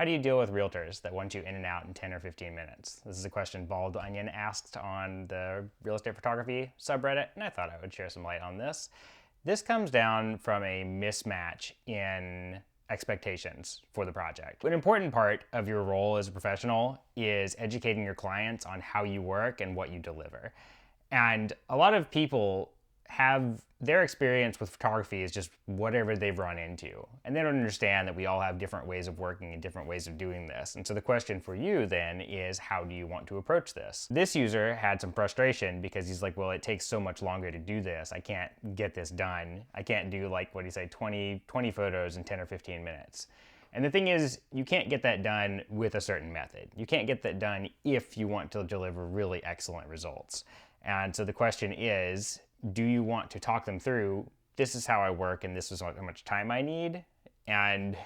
How do you deal with realtors that want you in and out in 10 or 15 minutes? This is a question Bald Onion asked on the real estate photography subreddit, and I thought I would share some light on this. This comes down from a mismatch in expectations for the project. An important part of your role as a professional is educating your clients on how you work and what you deliver. And a lot of people have their experience with photography is just whatever they've run into. And they don't understand that we all have different ways of working and different ways of doing this. And so the question for you then is, how do you want to approach this? This user had some frustration because he's like, well, it takes so much longer to do this. I can't get this done. I can't do, like, what do you say, 20 photos in 10 or 15 minutes. And the thing is, you can't get that done with a certain method. You can't get that done if you want to deliver really excellent results. And so the question is, do you want to talk them through, this is how I work and this is how much time I need? And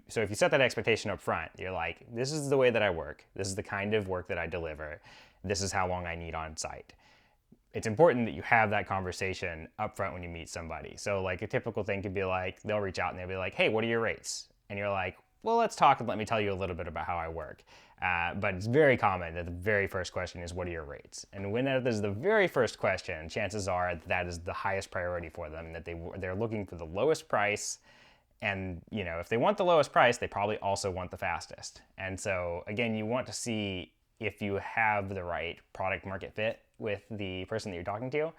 so if you set that expectation up front, you're like, this is the way that I work. This is the kind of work that I deliver. This is how long I need on site. It's important that you have that conversation up front when you meet somebody. So like a typical thing could be like, they'll reach out and they'll be like, hey, what are your rates? And you're like, well, let's talk and let me tell you a little bit about how I work. But it's very common that the very first question is, what are your rates? And when that is the very first question, chances are that is the highest priority for them, that they're looking for the lowest price. And if they want the lowest price, they probably also want the fastest. And so again, you want to see if you have the right product market fit with the person that you're talking to.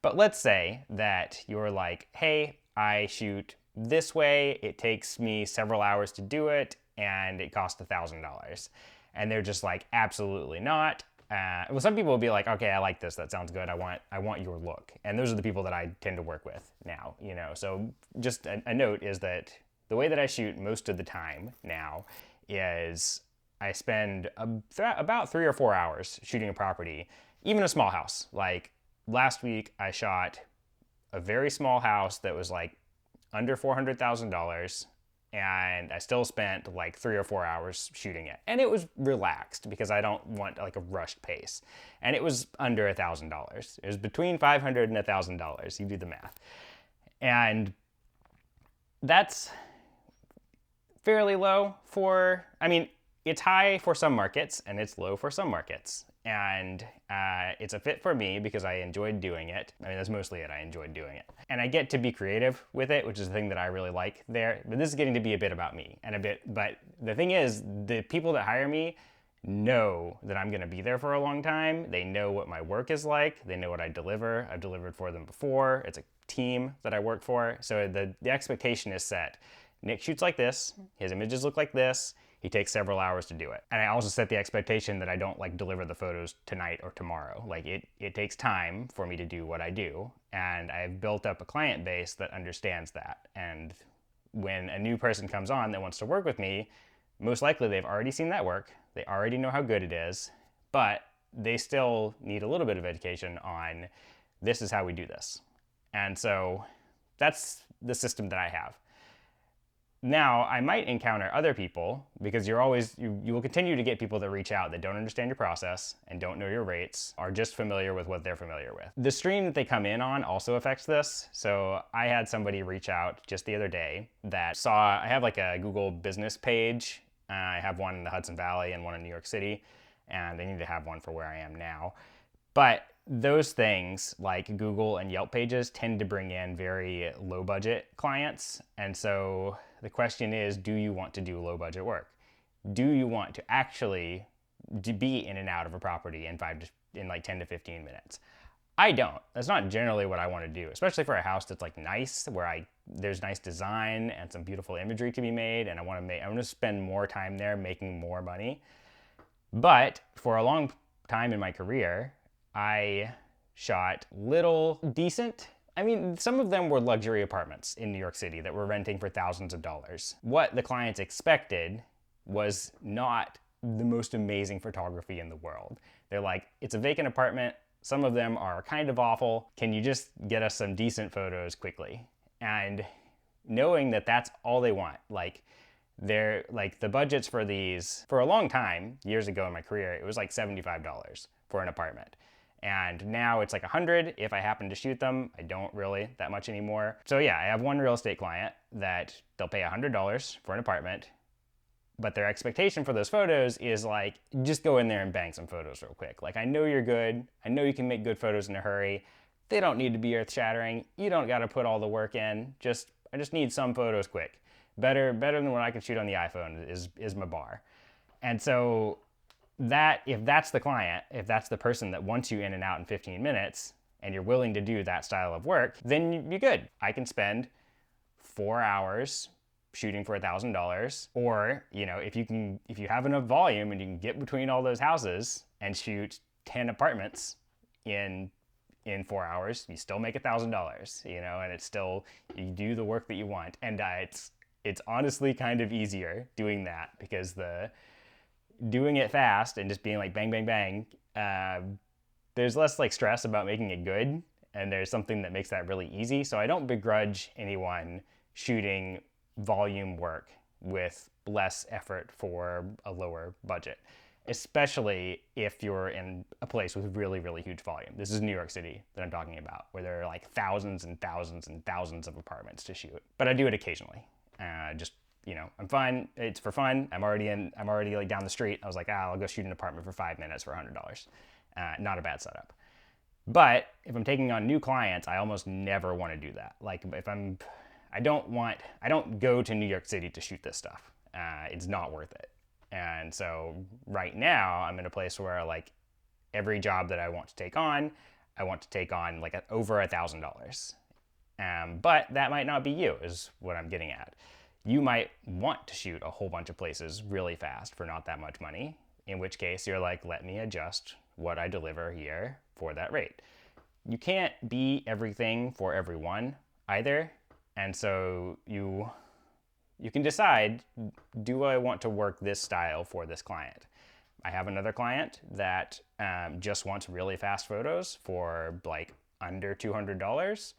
But let's say that you're like, hey, I shoot this way, it takes me several hours to do it, and it costs $1,000. And they're just like, absolutely not. Well, some people will be like, okay, I like this. That sounds good. I want your look. And those are the people that I tend to work with now. So just a note is that the way that I shoot most of the time now is I spend about 3 or 4 hours shooting a property, even a small house. Like last week, I shot a very small house that was like under $400,000. And I still spent like 3 or 4 hours shooting it. And it was relaxed because I don't want like a rushed pace. And it was under $1,000. It was between $500 and $1,000. You do the math. And that's fairly low it's high for some markets and it's low for some markets. And it's a fit for me because I enjoyed doing it. That's mostly it. I enjoyed doing it. And I get to be creative with it, which is the thing that I really like there. But this is getting to be a bit about me but the thing is, the people that hire me know that I'm gonna be there for a long time. They know what my work is like. They know what I deliver. I've delivered for them before. It's a team that I work for. So the expectation is set. Nick shoots like this. His images look like this. He takes several hours to do it. And I also set the expectation that I don't like deliver the photos tonight or tomorrow. Like it takes time for me to do what I do. And I've built up a client base that understands that. And when a new person comes on that wants to work with me, most likely they've already seen that work. They already know how good it is, but they still need a little bit of education on, this is how we do this. And so that's the system that I have. Now, I might encounter other people, because you will continue to get people that reach out that don't understand your process and don't know your rates, are just familiar with what they're familiar with. The stream that they come in on also affects this. So I had somebody reach out just the other day that saw, I have like a Google business page. I have one in the Hudson Valley and one in New York City, and they need to have one for where I am now. But those things like Google and Yelp pages tend to bring in very low budget clients. And so the question is, do you want to do low budget work? Do you want to actually be in and out of a property in like 10 to 15 minutes? I don't. That's not generally what I want to do, especially for a house that's like nice, where there's nice design and some beautiful imagery to be made, and I want to spend more time there making more money. But for a long time in my career, I shot little decent. Some of them were luxury apartments in New York City that were renting for thousands of dollars. What the clients expected was not the most amazing photography in the world. They're like, it's a vacant apartment. Some of them are kind of awful. Can you just get us some decent photos quickly? And knowing that that's all they want, they're like, the budgets for these, for a long time, years ago in my career, it was like $75 for an apartment. And now it's like $100 if I happen to shoot them. I don't really that much anymore. So yeah, I have one real estate client that they'll pay $100 for an apartment. But their expectation for those photos is like, just go in there and bang some photos real quick. Like, I know you're good. I know you can make good photos in a hurry. They don't need to be earth shattering. You don't got to put all the work in. I just need some photos quick. Better than what I can shoot on the iPhone is my bar. And so if that's the client, if that's the person that wants you in and out in 15 minutes, and you're willing to do that style of work, then you're good. I can spend 4 hours shooting for $1,000, or if you have enough volume and you can get between all those houses and shoot 10 apartments in 4 hours, you still make $1,000, and it's still, you do the work that you want. And it's honestly kind of easier doing that, because doing it fast and just being like bang bang bang, there's less like stress about making it good, and there's something that makes that really easy. So I don't begrudge anyone shooting volume work with less effort for a lower budget, especially if you're in a place with really, really huge volume. This is New York City that I'm talking about, where there are like thousands and thousands and thousands of apartments to shoot. But I do it occasionally. I'm fine. It's for fun. I'm already like down the street. I was like, I'll go shoot an apartment for 5 minutes for $100. Not a bad setup. But if I'm taking on new clients, I almost never want to do that. Like I don't go to New York City to shoot this stuff. It's not worth it. And so right now I'm in a place where like every job that I want to take on like over $1,000. But that might not be you, is what I'm getting at. You might want to shoot a whole bunch of places really fast for not that much money, in which case you're like, let me adjust what I deliver here for that rate. You can't be everything for everyone either. And so you can decide, do I want to work this style for this client? I have another client that just wants really fast photos for like under $200.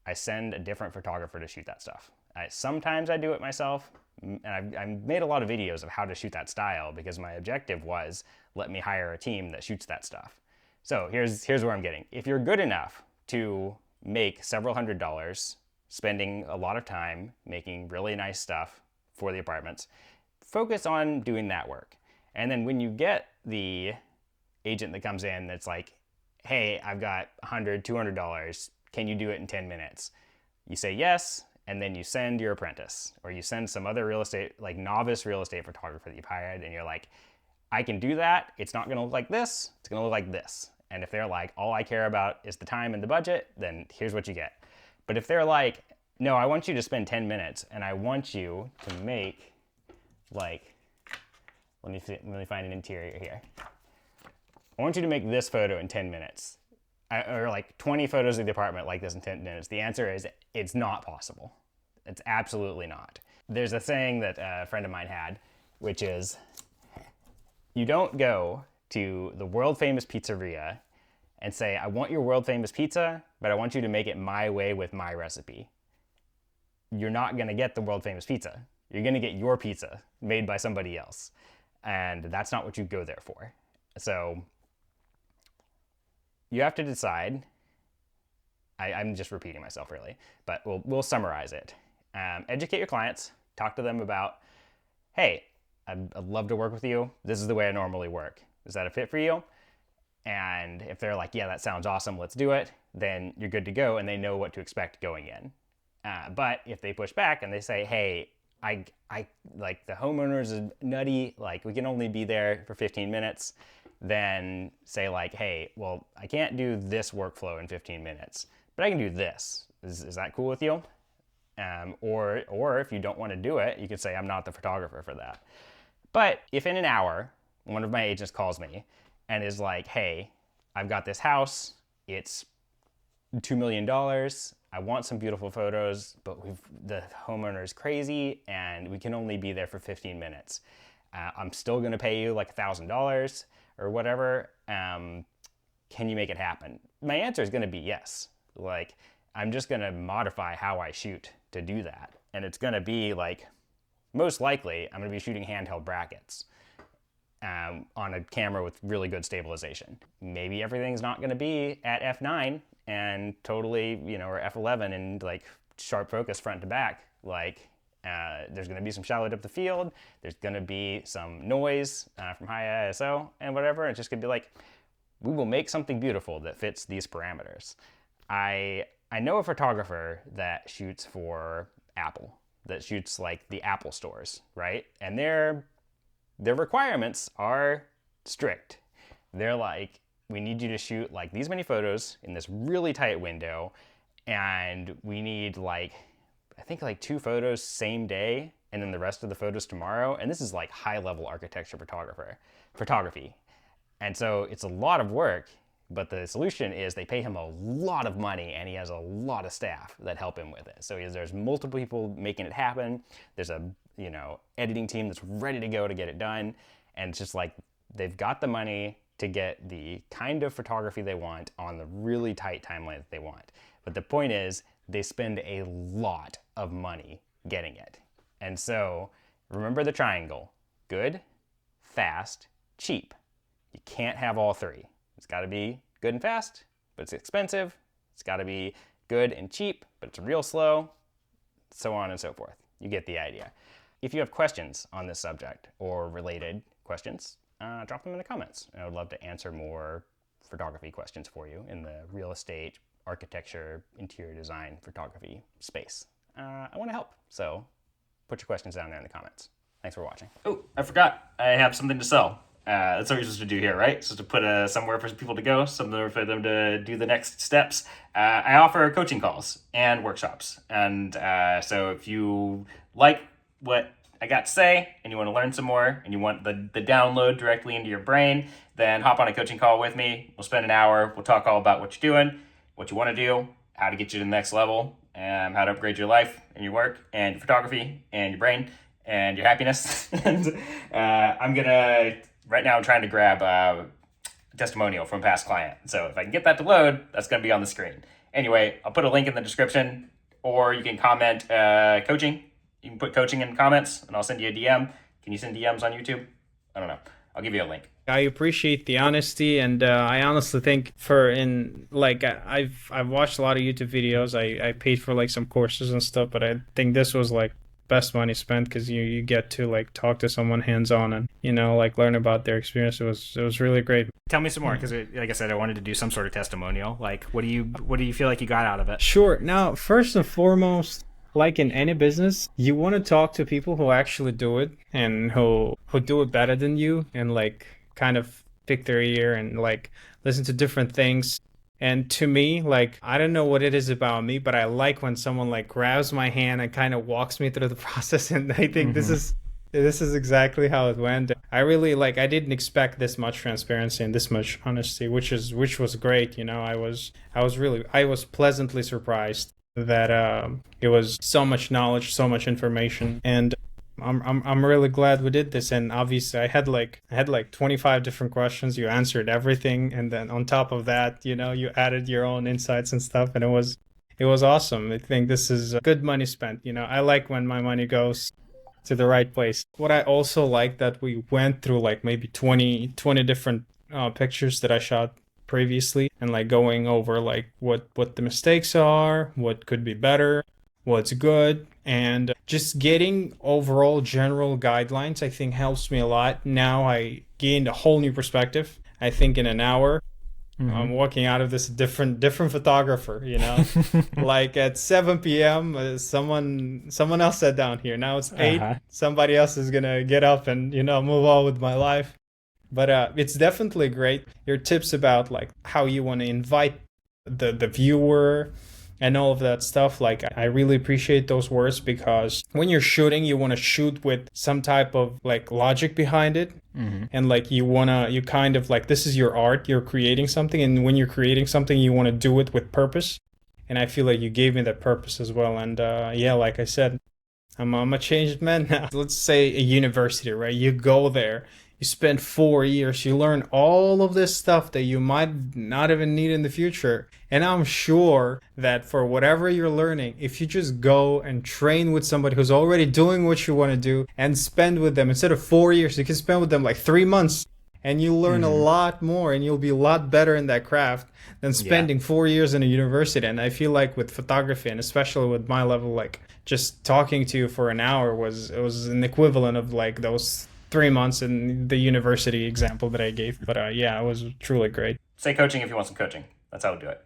I send a different photographer to shoot that stuff. Sometimes I do it myself, and I've made a lot of videos of how to shoot that style, because my objective was, let me hire a team that shoots that stuff. So here's where I'm getting. If you're good enough to make several $100s, spending a lot of time making really nice stuff for the apartments, focus on doing that work. And then when you get the agent that comes in that's like, hey, I've got $100, $200, can you do it in 10 minutes? You say yes, and then you send your apprentice, or you send some other novice real estate photographer that you've hired, and you're like, I can do that. It's not gonna look like this, it's gonna look like this. And if they're like, all I care about is the time and the budget, then here's what you get. But if they're like, no, I want you to spend 10 minutes, and I want you to make like, let me find an interior here. I want you to make this photo in 10 minutes. Or like 20 photos of the apartment like this in 10 minutes. The answer is, it's not possible. It's absolutely not. There's a saying that a friend of mine had, which is, you don't go to the world famous pizzeria and say, I want your world famous pizza, but I want you to make it my way with my recipe. You're not gonna get the world famous pizza. You're gonna get your pizza made by somebody else. And that's not what you go there for. So you have to decide. I'm just repeating myself really, but we'll summarize it. Educate your clients. Talk to them about, hey, I'd love to work with you. This is the way I normally work. Is that a fit for you? And if they're like, yeah, that sounds awesome, let's do it, then you're good to go, and they know what to expect going in. But if they push back and they say, hey, I like the homeowners is nutty, like we can only be there for 15 minutes, then say like, hey, well, I can't do this workflow in 15 minutes, but I can do this. Is that cool with you? Or if you don't want to do it, you could say, I'm not the photographer for that. But if in an hour, one of my agents calls me and is like, hey, I've got this house, it's $2 million, I want some beautiful photos, but the homeowner is crazy and we can only be there for 15 minutes. I'm still gonna pay you like $1,000 or whatever. Can you make it happen? My answer is gonna be yes. Like, I'm just gonna modify how I shoot to do that. And it's gonna be like, most likely, I'm gonna be shooting handheld brackets on a camera with really good stabilization. Maybe everything's not gonna be at f9 and totally, or f11 and like sharp focus front to back. Like, There's going to be some shallow depth of field. There's going to be some noise from high ISO and whatever. It's just going to be like, we will make something beautiful that fits these parameters. I know a photographer that shoots for Apple, that shoots like the Apple stores, right? And their requirements are strict. They're like, we need you to shoot like these many photos in this really tight window, and we need like, I think like 2 photos same day, and then the rest of the photos tomorrow. And this is like high level architecture photography. And so it's a lot of work, but the solution is they pay him a lot of money, and he has a lot of staff that help him with it. So there's multiple people making it happen. There's a, editing team that's ready to go to get it done. And it's just like, they've got the money to get the kind of photography they want on the really tight timeline that they want. But the point is, they spend a lot of money getting it. And so remember the triangle: good, fast, cheap. You can't have all 3. It's got to be good and fast, but it's expensive. It's got to be good and cheap, but it's real slow, so on and so forth. You get the idea. If you have questions on this subject or related questions, drop them in the comments. I would love to answer more photography questions for you in the real estate, architecture, interior design, photography space. I want to help, so put your questions down there in the comments. Thanks for watching. Oh, I forgot. I have something to sell. That's what you're supposed to do here, right? So to put somewhere for people to go, somewhere for them to do the next steps. I offer coaching calls and workshops. And so if you like what I got to say and you want to learn some more and you want the download directly into your brain, then hop on a coaching call with me. We'll spend an hour. We'll talk all about what you're doing, what you want to do, how to get you to the next level, how to upgrade your life and your work and your photography and your brain and your happiness. And right now I'm trying to grab a testimonial from a past client. So if I can get that to load, that's going to be on the screen. Anyway, I'll put a link in the description, or you can comment coaching. You can put coaching in comments and I'll send you a DM. Can you send DMs on YouTube? I don't know. I'll give you a link. I appreciate the honesty, and I honestly think I've watched a lot of YouTube videos. I paid for like some courses and stuff, but I think this was like best money spent, because you get to like talk to someone hands-on and like learn about their experience. It was really great. Tell me some more, because like I said, I wanted to do some sort of testimonial. Like, what do you feel like you got out of it? Sure. Now, first and foremost, like in any business, you want to talk to people who actually do it and who do it better than you, and like kind of pick their ear and like listen to different things. And to me, like, I don't know what it is about me, but I like when someone like grabs my hand and kind of walks me through the process. And I think this is exactly how it went. I really I didn't expect this much transparency and this much honesty, which was great. I was pleasantly surprised that it was so much knowledge, so much information, and I'm really glad we did this. And obviously I had like 25 different questions. You answered everything, and then on top of that, you added your own insights and stuff, and it was awesome. I think this is good money spent. I like when my money goes to the right place. What I also like that we went through like maybe 20 different pictures that I shot previously, and like going over like what the mistakes are, what could be better, what's good, and just getting overall general guidelines, I think helps me a lot. Now I gained a whole new perspective. I think in an hour, I'm walking out of this different photographer, like at 7 p.m. Someone else sat down here. Now it's 8. Somebody else is gonna get up and move on with my life. But it's definitely great. Your tips about like how you want to invite the viewer and all of that stuff, like I really appreciate those words, because when you're shooting, you want to shoot with some type of like logic behind it. And like you kind of like, this is your art, you're creating something, and when you're creating something, you want to do it with purpose. And I feel like you gave me that purpose as well. And like I said, I'm a changed man now. Let's say a university, right? You go there, you spend 4 years, you learn all of this stuff that you might not even need in the future. And I'm sure that for whatever you're learning, if you just go and train with somebody who's already doing what you want to do and spend with them, instead of 4 years, you can spend with them like 3 months and you learn a lot more and you'll be a lot better in that craft than Yeah. spending 4 years in a university. And I feel like with photography, and especially with my level, like just talking to you for an hour was an equivalent of like those 3 months in the university example that I gave. But yeah, it was truly great. Say coaching if you want some coaching. That's how we'll do it.